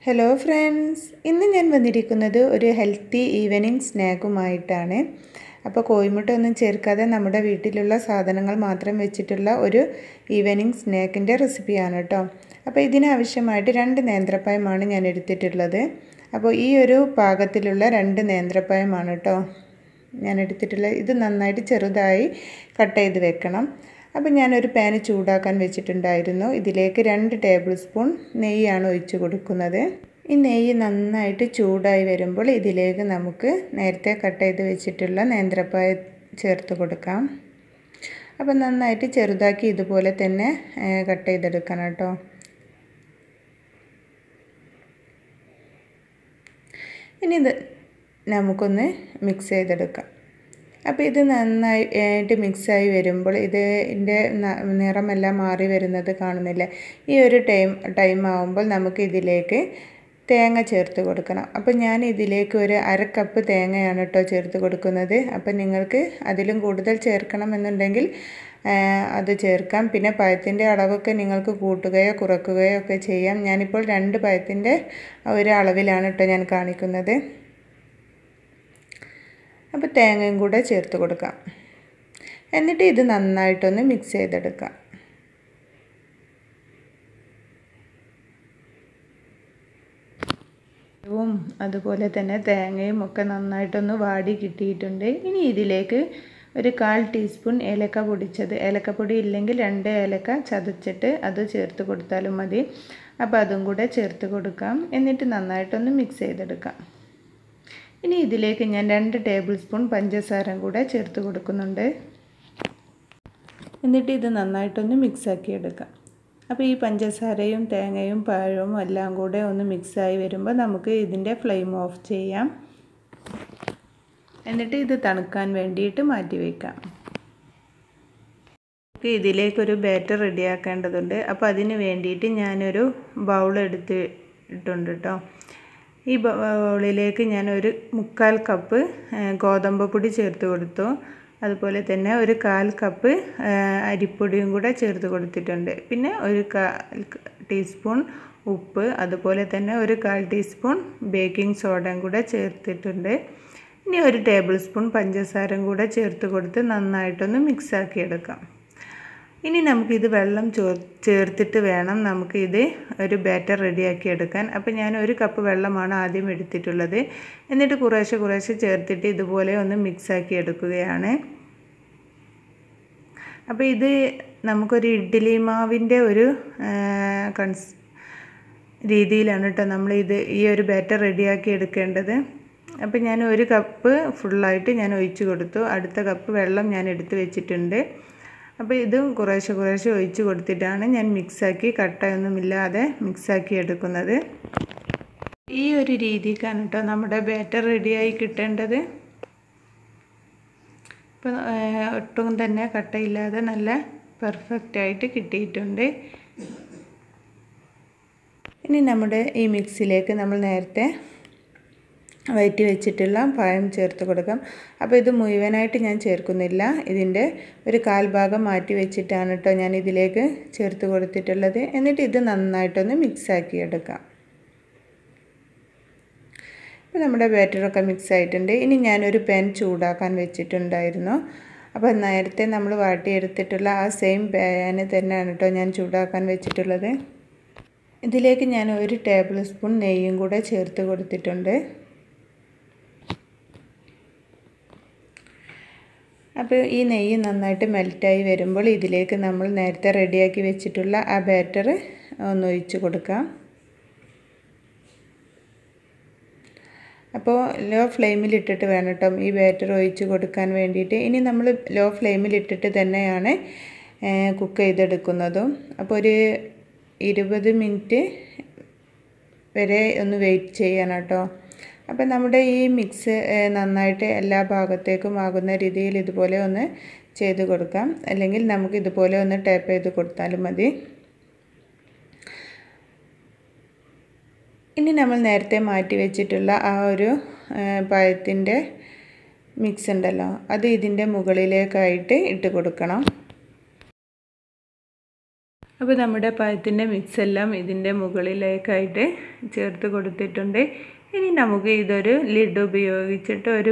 Hello friends, ഇന്ന് ഞാൻ വന്നിരിക്കുന്നത് ഒരു ഹെൽത്തി ഈവനിങ് സ്നാക്കുമായിട്ടാണ്. അപ്പോൾ കോഴിമുട്ട ഒന്നും ചേർക്കാതെ നമ്മുടെ വീട്ടിലുള്ള സാധനങ്ങൾ മാത്രം വെച്ചിട്ടുള്ള ഒരു ഈവനിങ് സ്നാക്കിൻ്റെ റെസിപ്പിയാണ് കേട്ടോ. അപ്പോൾ ഇതിനാവശ്യമായിട്ട് 2 നേന്ത്രപ്പഴമാണ് ഞാൻ എടുത്തിട്ടുള്ളത്. അപ്പോൾ ഈ ഒരു പാകത്തിലുള്ള 2 നേന്ത്രപ്പഴമാണ് കേട്ടോ ഞാൻ എടുത്തിട്ടുള്ളത്. ഇത് നന്നായിട്ട് ചെറുതായി കട്ട് ചെയ്ത് വെക്കണം. അപ്പോൾ ഞാനൊരു പാന് ചൂടാക്കാൻ വെച്ചിട്ടുണ്ടായിരുന്നു. ഇതിലേക്ക് 2 ടേബിൾ സ്പൂൺ നെയ്യാണ് ഒഴിച്ച് കൊടുക്കുന്നത്. ഈ നെയ്യ് നന്നായിട്ട് ചൂടായി വരുമ്പോൾ ഇതിലേക്ക് നമുക്ക് നേരത്തെ കട്ട് ചെയ്ത് വെച്ചിട്ടുള്ള നേന്ത്രപ്പഴം ചേർത്ത് കൊടുക്കാം. അപ്പോൾ നന്നായിട്ട് ചെറുതാക്കി ഇതുപോലെ തന്നെ കട്ട് ചെയ്തെടുക്കണം കേട്ടോ. ഇനി ഇത് നമുക്കൊന്ന് മിക്സ് ചെയ്തെടുക്കാം. അപ്പോൾ ഇത് നന്നായിട്ട് മിക്സായി വരുമ്പോൾ ഇതിൻ്റെ നിറമെല്ലാം മാറി വരുന്നത് കാണുന്നില്ലേ? ഈ ഒരു ടൈം ആകുമ്പോൾ നമുക്ക് ഇതിലേക്ക് തേങ്ങ ചേർത്ത് കൊടുക്കണം. അപ്പോൾ ഞാൻ ഇതിലേക്ക് ഒരു 1/2 കപ്പ് തേങ്ങയാണ് കേട്ടോ ചേർത്ത് കൊടുക്കുന്നത്. അപ്പോൾ നിങ്ങൾക്ക് അതിലും കൂടുതൽ ചേർക്കണമെന്നുണ്ടെങ്കിൽ അത് ചേർക്കാം. പിന്നെ പഴത്തിൻ്റെ അളവൊക്കെ നിങ്ങൾക്ക് കൂട്ടുകയോ കുറയ്ക്കുകയോ ഒക്കെ ചെയ്യാം. ഞാനിപ്പോൾ 2 പഴത്തിൻ്റെ ഒരു അളവിലാണ് കേട്ടോ ഞാൻ കാണിക്കുന്നത്. അപ്പോൾ തേങ്ങയും കൂടെ ചേർത്ത് കൊടുക്കാം. എന്നിട്ട് ഇത് നന്നായിട്ടൊന്ന് മിക്സ് ചെയ്തെടുക്കാം. അതുപോലെ തന്നെ തേങ്ങയും ഒക്കെ നന്നായിട്ടൊന്ന് വാടി കിട്ടിയിട്ടുണ്ട്. ഇനി ഇതിലേക്ക് ഒരു 1/4 ടീസ്പൂൺ ഏലക്ക പൊടിച്ചത്, ഏലക്കപ്പൊടി ഇല്ലെങ്കിൽ 2 ഏലക്ക ചതച്ചിട്ട് അത് ചേർത്ത് കൊടുത്താലും മതി. അപ്പോൾ അതും കൂടെ ചേർത്ത് കൊടുക്കാം. എന്നിട്ട് നന്നായിട്ടൊന്ന് മിക്സ് ചെയ്തെടുക്കാം. ഇനി ഇതിലേക്ക് ഞാൻ 2 ടേബിൾ സ്പൂൺ പഞ്ചസാരയും കൂടെ ചേർത്ത് കൊടുക്കുന്നുണ്ട്. എന്നിട്ട് ഇത് നന്നായിട്ടൊന്ന് മിക്സാക്കി എടുക്കാം. അപ്പോൾ ഈ പഞ്ചസാരയും തേങ്ങയും പഴവും എല്ലാം കൂടെ ഒന്ന് മിക്സായി വരുമ്പോൾ നമുക്ക് ഇതിൻ്റെ ഫ്ലെയിം ഓഫ് ചെയ്യാം. എന്നിട്ട് ഇത് തണുക്കാൻ വേണ്ടിയിട്ട് മാറ്റി വയ്ക്കാം. ഇതിലേക്കൊരു ബാറ്റർ റെഡിയാക്കേണ്ടതുണ്ട്. അപ്പോൾ അതിന് വേണ്ടിയിട്ട് ഞാനൊരു ബൗൾ എടുത്തിട്ടുണ്ട് കേട്ടോ. ഈ ബൗളിലേക്ക് ഞാൻ ഒരു 1/4 കപ്പ് ഗോതമ്പ് പൊടി ചേർത്ത് കൊടുത്തു. അതുപോലെ തന്നെ ഒരു 1/4 കപ്പ് അരിപ്പൊടിയും കൂടെ ചേർത്ത് കൊടുത്തിട്ടുണ്ട്. പിന്നെ ഒരു 1/4 ടീസ്പൂൺ ഉപ്പ്, അതുപോലെ തന്നെ ഒരു 1/4 ടീസ്പൂൺ ബേക്കിംഗ് സോഡയും കൂടെ ചേർത്തിട്ടുണ്ട്. ഇനി ഒരു ടേബിൾ സ്പൂൺ പഞ്ചസാരയും കൂടെ ചേർത്ത് കൊടുത്ത് നന്നായിട്ടൊന്ന് മിക്സാക്കി എടുക്കാം. ഇനി നമുക്കിത് വെള്ളം ചേർത്തിട്ട് വേണം നമുക്കിത് ഒരു ബാറ്റർ റെഡിയാക്കി എടുക്കാൻ. അപ്പോൾ ഞാൻ 1 കപ്പ് വെള്ളമാണ് ആദ്യം എടുത്തിട്ടുള്ളത്. എന്നിട്ട് കുറേശ്ശെ ചേർത്തിട്ട് ഇതുപോലെ ഒന്ന് മിക്സാക്കി എടുക്കുകയാണ്. അപ്പോൾ ഇത് നമുക്കൊരു ഇഡ്ഡലി മാവിൻ്റെ ഒരു രീതിയിലാണ് കേട്ടോ നമ്മളിത് ഈ ഒരു ബാറ്റർ റെഡിയാക്കി എടുക്കേണ്ടത്. അപ്പോൾ ഞാൻ 1 കപ്പ് ഫുള്ളായിട്ട് ഞാൻ ഒഴിച്ച് കൊടുത്തു. അടുത്ത കപ്പ് വെള്ളം ഞാൻ എടുത്ത് വെച്ചിട്ടുണ്ട്. അപ്പോൾ ഇതും കുറേശ്ശെ ഒഴിച്ച് കൊടുത്തിട്ടാണ് ഞാൻ മിക്സാക്കി കട്ടയൊന്നുമില്ലാതെ മിക്സാക്കി എടുക്കുന്നത്. ഈ ഒരു രീതിക്കാണ് കേട്ടോ നമ്മുടെ ബാറ്റർ റെഡിയായി കിട്ടേണ്ടത്. ഇപ്പോൾ ഒട്ടും തന്നെ കട്ടയില്ലാതെ നല്ല പെർഫെക്റ്റായിട്ട് കിട്ടിയിട്ടുണ്ട്. ഇനി നമ്മുടെ ഈ മിക്സിലേക്ക് നമ്മൾ നേരത്തെ വഴറ്റി വെച്ചിട്ടുള്ള പഴം ചേർത്ത് കൊടുക്കാം. അപ്പോൾ ഇത് മുഴുവനായിട്ട് ഞാൻ ചേർക്കുന്നില്ല. ഇതിൻ്റെ ഒരു 1/4 ഭാഗം മാറ്റി വെച്ചിട്ടാണ് കേട്ടോ ഞാൻ ഇതിലേക്ക് ചേർത്ത് കൊടുത്തിട്ടുള്ളത്. എന്നിട്ട് ഇത് നന്നായിട്ടൊന്ന് മിക്സാക്കി എടുക്കാം. ഇപ്പോൾ നമ്മുടെ ബാറ്ററൊക്കെ മിക്സ് ആയിട്ടുണ്ട്. ഇനി ഞാനൊരു പാൻ ചൂടാക്കാൻ വെച്ചിട്ടുണ്ടായിരുന്നു. അപ്പോൾ നേരത്തെ നമ്മൾ വാട്ടിയെടുത്തിട്ടുള്ള ആ സെയിം പാന് തന്നെയാണ് കേട്ടോ ഞാൻ ചൂടാക്കാൻ വെച്ചിട്ടുള്ളത്. ഇതിലേക്ക് ഞാൻ 1 ടേബിൾ സ്പൂൺ നെയ്യും കൂടെ ചേർത്ത് കൊടുത്തിട്ടുണ്ട്. അപ്പോൾ ഈ നെയ്യ് നന്നായിട്ട് മെൽറ്റായി വരുമ്പോൾ ഇതിലേക്ക് നമ്മൾ നേരത്തെ റെഡിയാക്കി വെച്ചിട്ടുള്ള ആ ബാറ്റർ ഒന്ന് ഒഴിച്ച് കൊടുക്കാം. അപ്പോൾ ലോ ഫ്ലെയിമിലിട്ടിട്ട് വേണം കേട്ടോ ഈ ബാറ്റർ ഒഴിച്ച് കൊടുക്കാൻ വേണ്ടിയിട്ട്. ഇനി നമ്മൾ ലോ ഫ്ലെയിമിലിട്ടിട്ട് തന്നെയാണ് കുക്ക് ചെയ്തെടുക്കുന്നതും. അപ്പോൾ ഒരു 20 മിനിറ്റ് വരെ ഒന്ന് വെയിറ്റ് ചെയ്യണം കേട്ടോ. അപ്പോൾ നമ്മുടെ ഈ മിക്സ് നന്നായിട്ട് എല്ലാ ഭാഗത്തേക്കും ആകുന്ന രീതിയിൽ ഇതുപോലെ ഒന്ന് ചെയ്ത് കൊടുക്കാം. അല്ലെങ്കിൽ നമുക്ക് ഇതുപോലെ ഒന്ന് ടാപ്പ് ചെയ്ത് കൊടുത്താലും മതി. ഇനി നമ്മൾ നേരത്തെ മാറ്റി വെച്ചിട്ടുള്ള ആ ഒരു പഴത്തിൻ്റെ മിക്സ് ഉണ്ടല്ലോ, അത് ഇതിൻ്റെ മുകളിലേക്കായിട്ട് ഇട്ട് കൊടുക്കണം. അപ്പോൾ നമ്മുടെ പഴത്തിൻ്റെ മിക്സ് എല്ലാം ഇതിൻ്റെ മുകളിലേക്കായിട്ട് ചേർത്ത് കൊടുത്തിട്ടുണ്ട്. ഇനി നമുക്ക് ഇതൊരു ലിഡ് ഉപയോഗിച്ചിട്ട് ഒരു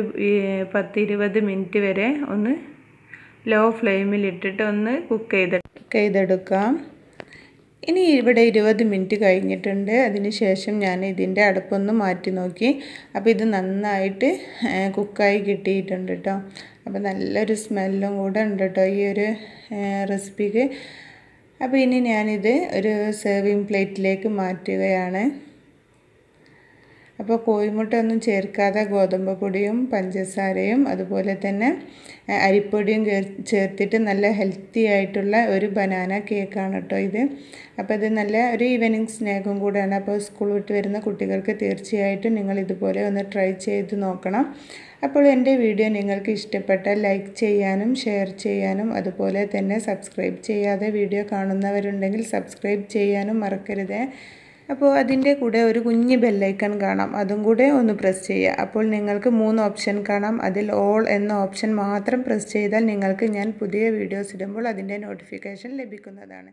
10-20 മിനിറ്റ് വരെ ഒന്ന് ലോ ഫ്ലെയിമിലിട്ടിട്ട് ഒന്ന് കുക്ക് ചെയ്തെടുക്കാം. ഇനി ഇവിടെ 20 മിനിറ്റ് കഴിഞ്ഞിട്ടുണ്ട്. അതിന് ശേഷം ഞാൻ ഇതിൻ്റെ അടുപ്പൊന്ന് മാറ്റി നോക്കി. അപ്പോൾ ഇത് നന്നായിട്ട് കുക്കായി കിട്ടിയിട്ടുണ്ട് കേട്ടോ. അപ്പോൾ നല്ലൊരു സ്മെല്ലും കൂടെ ഉണ്ട് കേട്ടോ ഈ ഒരു റെസിപ്പിക്ക്. അപ്പോൾ ഇനി ഞാനിത് ഒരു സെർവിങ് പ്ലേറ്റിലേക്ക് മാറ്റുകയാണ്. അപ്പോൾ കോഴിമുട്ട ഒന്നും ചേർക്കാതെ ഗോതമ്പ് പൊടിയും പഞ്ചസാരയും അതുപോലെ തന്നെ അരിപ്പൊടിയും ചേർത്തിട്ട് നല്ല ഹെൽത്തി ആയിട്ടുള്ള ഒരു ബനാന കേക്കാണ് കേട്ടോ ഇത്. അപ്പോൾ ഇത് നല്ല ഒരു ഈവനിങ് സ്നാക്കും കൂടെയാണ്. അപ്പോൾ സ്കൂൾ വിട്ട് വരുന്ന കുട്ടികൾക്ക് തീർച്ചയായിട്ടും നിങ്ങൾ ഇതുപോലെ ഒന്ന് ട്രൈ ചെയ്ത് നോക്കണം. അപ്പോൾ എൻ്റെ വീഡിയോ നിങ്ങൾക്ക് ഇഷ്ടപ്പെട്ടാൽ ലൈക്ക് ചെയ്യാനും ഷെയർ ചെയ്യാനും അതുപോലെ തന്നെ സബ്സ്ക്രൈബ് ചെയ്യാതെ വീഡിയോ കാണുന്നവരുണ്ടെങ്കിൽ സബ്സ്ക്രൈബ് ചെയ്യാനും മറക്കരുത്. അപ്പോൾ അതിൻ്റെ കൂടെ ഒരു കുഞ്ഞ് ബെല്ലൈക്കൺ കാണാം, അതും കൂടെ ഒന്ന് പ്രസ് ചെയ്യുക. അപ്പോൾ നിങ്ങൾക്ക് 3 ഓപ്ഷൻ കാണാം. അതിൽ ഓൾ എന്ന ഓപ്ഷൻ മാത്രം പ്രസ് ചെയ്താൽ നിങ്ങൾക്ക് ഞാൻ പുതിയ വീഡിയോസ് ഇടുമ്പോൾ അതിൻ്റെ നോട്ടിഫിക്കേഷൻ ലഭിക്കുന്നതാണ്.